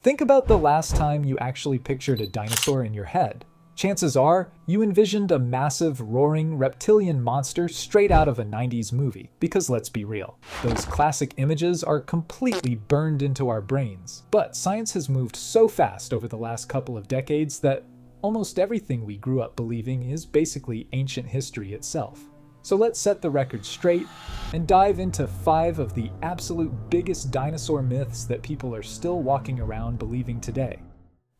Think about the last time you actually pictured a dinosaur in your head. Chances are, you envisioned a massive, roaring, reptilian monster straight out of a 90s movie. Because let's be real, those classic images are completely burned into our brains. But science has moved so fast over the last couple of decades that almost everything we grew up believing is basically ancient history itself. So let's set the record straight and dive into 5 of the absolute biggest dinosaur myths that people are still walking around believing today.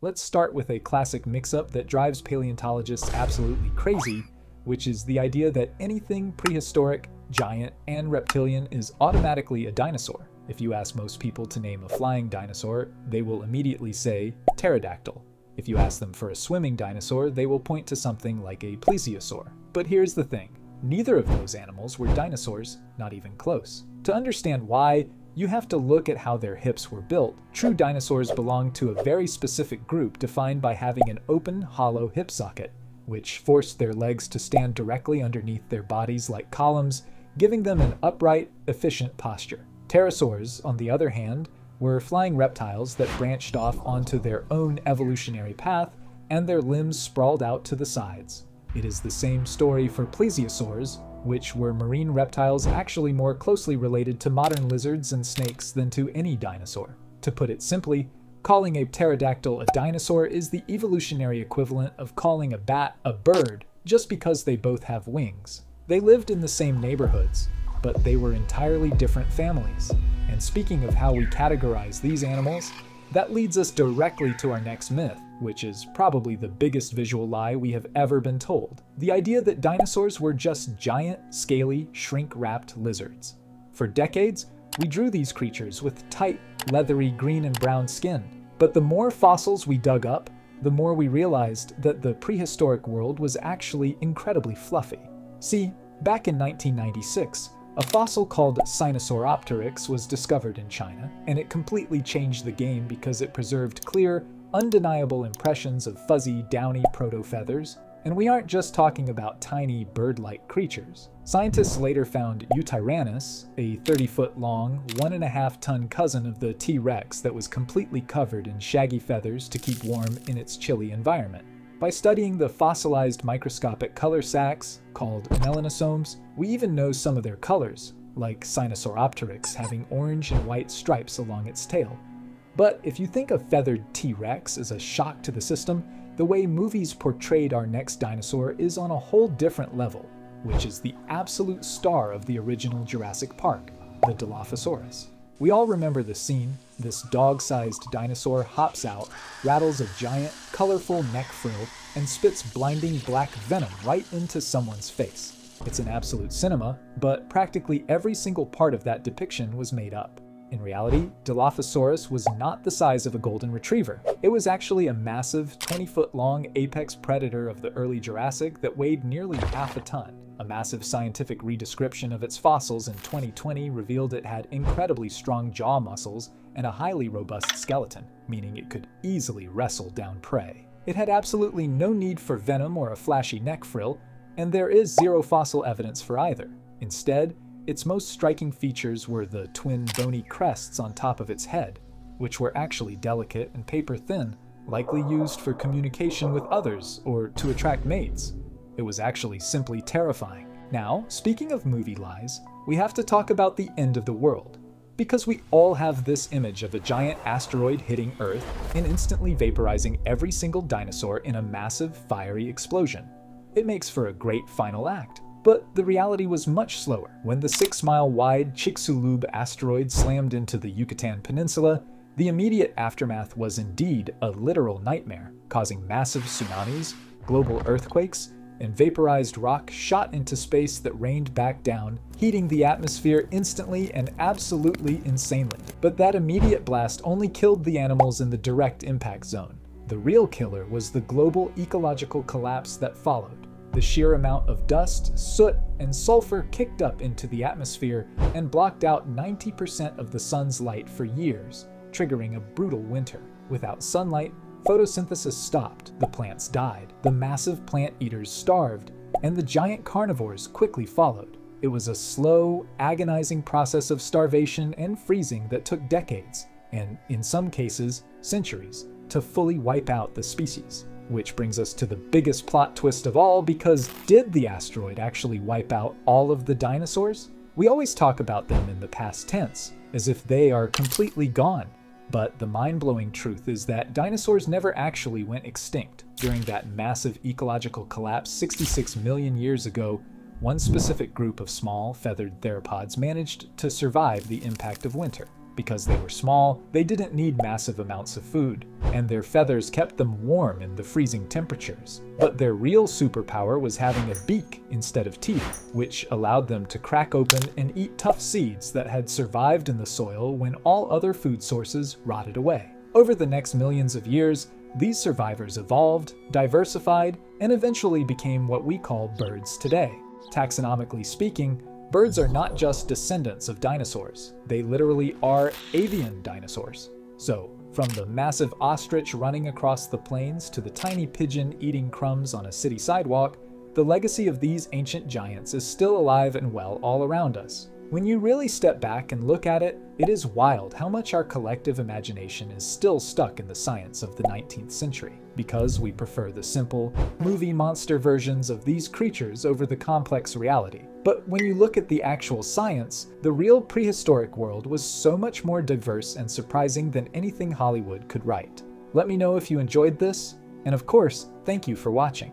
Let's start with a classic mix-up that drives paleontologists absolutely crazy, which is the idea that anything prehistoric, giant, and reptilian is automatically a dinosaur. If you ask most people to name a flying dinosaur, they will immediately say pterodactyl. If you ask them for a swimming dinosaur, they will point to something like a plesiosaur. But here's the thing. Neither of those animals were dinosaurs, not even close. To understand why, you have to look at how their hips were built. True dinosaurs belong to a very specific group defined by having an open, hollow hip socket, which forced their legs to stand directly underneath their bodies like columns, giving them an upright, efficient posture. Pterosaurs, on the other hand, were flying reptiles that branched off onto their own evolutionary path, and their limbs sprawled out to the sides. It is the same story for plesiosaurs, which were marine reptiles actually more closely related to modern lizards and snakes than to any dinosaur. To put it simply, calling a pterodactyl a dinosaur is the evolutionary equivalent of calling a bat a bird just because they both have wings. They lived in the same neighborhoods, but they were entirely different families. And speaking of how we categorize these animals, that leads us directly to our next myth, which is probably the biggest visual lie we have ever been told. The idea that dinosaurs were just giant, scaly, shrink-wrapped lizards. For decades, we drew these creatures with tight, leathery green and brown skin. But the more fossils we dug up, the more we realized that the prehistoric world was actually incredibly fluffy. See, back in 1996, a fossil called Sinosauropteryx was discovered in China, and it completely changed the game because it preserved clear, undeniable impressions of fuzzy, downy proto-feathers. And we aren't just talking about tiny, bird-like creatures. Scientists later found Eutyrannus, a 30-foot-long, 1.5-ton cousin of the T-Rex that was completely covered in shaggy feathers to keep warm in its chilly environment. By studying the fossilized microscopic color sacs, called melanosomes, we even know some of their colors, like Sinosauropteryx having orange and white stripes along its tail. But if you think of feathered T-Rex as a shock to the system, the way movies portrayed our next dinosaur is on a whole different level, which is the absolute star of the original Jurassic Park, the Dilophosaurus. We all remember the scene. This dog-sized dinosaur hops out, rattles a giant, colorful neck frill, and spits blinding black venom right into someone's face. It's an absolute cinema, but practically every single part of that depiction was made up. In reality, Dilophosaurus was not the size of a golden retriever. It was actually a massive, 20-foot-long apex predator of the early Jurassic that weighed nearly half a ton. A massive scientific redescription of its fossils in 2020 revealed it had incredibly strong jaw muscles and a highly robust skeleton, meaning it could easily wrestle down prey. It had absolutely no need for venom or a flashy neck frill, and there is zero fossil evidence for either. Instead, its most striking features were the twin bony crests on top of its head, which were actually delicate and paper-thin, likely used for communication with others or to attract mates. It was actually simply terrifying. Now, speaking of movie lies, we have to talk about the end of the world, because we all have this image of a giant asteroid hitting Earth and instantly vaporizing every single dinosaur in a massive, fiery explosion. It makes for a great final act. But the reality was much slower. When the 6-mile-wide Chicxulub asteroid slammed into the Yucatan Peninsula, the immediate aftermath was indeed a literal nightmare, causing massive tsunamis, global earthquakes, and vaporized rock shot into space that rained back down, heating the atmosphere instantly and absolutely insanely. But that immediate blast only killed the animals in the direct impact zone. The real killer was the global ecological collapse that followed. The sheer amount of dust, soot, and sulfur kicked up into the atmosphere and blocked out 90% of the sun's light for years, triggering a brutal winter. Without sunlight, photosynthesis stopped, the plants died, the massive plant eaters starved, and the giant carnivores quickly followed. It was a slow, agonizing process of starvation and freezing that took decades. and in some cases, centuries, to fully wipe out the species. Which brings us to the biggest plot twist of all, because did the asteroid actually wipe out all of the dinosaurs? We always talk about them in the past tense, as if they are completely gone. But the mind-blowing truth is that dinosaurs never actually went extinct. During that massive ecological collapse 66 million years ago, one specific group of small, feathered theropods managed to survive the impact of winter. Because they were small, they didn't need massive amounts of food, and their feathers kept them warm in the freezing temperatures. But their real superpower was having a beak instead of teeth, which allowed them to crack open and eat tough seeds that had survived in the soil when all other food sources rotted away. Over the next millions of years, these survivors evolved, diversified, and eventually became what we call birds today. Taxonomically speaking, birds are not just descendants of dinosaurs, they literally are avian dinosaurs. So, from the massive ostrich running across the plains to the tiny pigeon eating crumbs on a city sidewalk, the legacy of these ancient giants is still alive and well all around us. When you really step back and look at it, it is wild how much our collective imagination is still stuck in the science of the 19th century, because we prefer the simple, movie monster versions of these creatures over the complex reality. But when you look at the actual science, the real prehistoric world was so much more diverse and surprising than anything Hollywood could write. Let me know if you enjoyed this, and of course, thank you for watching.